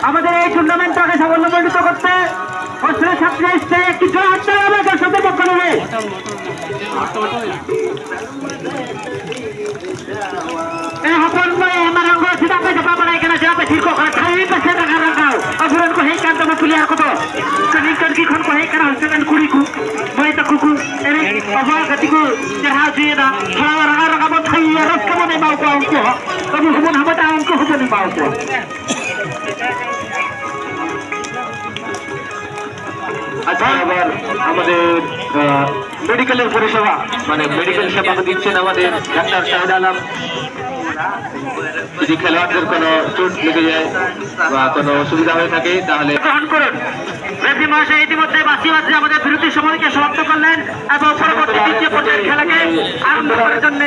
আমাদের এই টুর্নামেন্টটাকে সাফল্যমণ্ডিত করতে হোস্টেলের ছাত্রী এসছে একটি জোর হাত তালি হবে দর্শকদের পক্ষ নেবে। Hapon mo maranggo sila pa sa papanay ka na sila pa sirko ka tayo pa sa nakaranggaw aburan ko hey kanto mapuliar ko to kanikon kikon ko hey kana hasakan kuri ko may takuku ere aba gati ko jarha siya na harang ka mo tayo ras ka mo na mau ko angko kamu semua habat angko ko ni mau ko আচ্ছা আবার আমাদের মেডিকেলের পরিষেবা মানে medical সেবা দিচ্ছেন আমাদের doctor Shahid Alam. যদি খেলোয়াড়দের কোনো চোট লেগে যায় বা কোনো অসুবিধা হয়ে থাকে তাহলে গ্রহণ করুন। রেফারি মহাশয় ইতিমধ্যে বাঁশি বাজছে আমাদের বিরতির সময়কে সমাপ্ত করলেন এবং পরবর্তী দ্বিতীয় পর্যায়ের খেলাকে আরম্ভ করার জন্য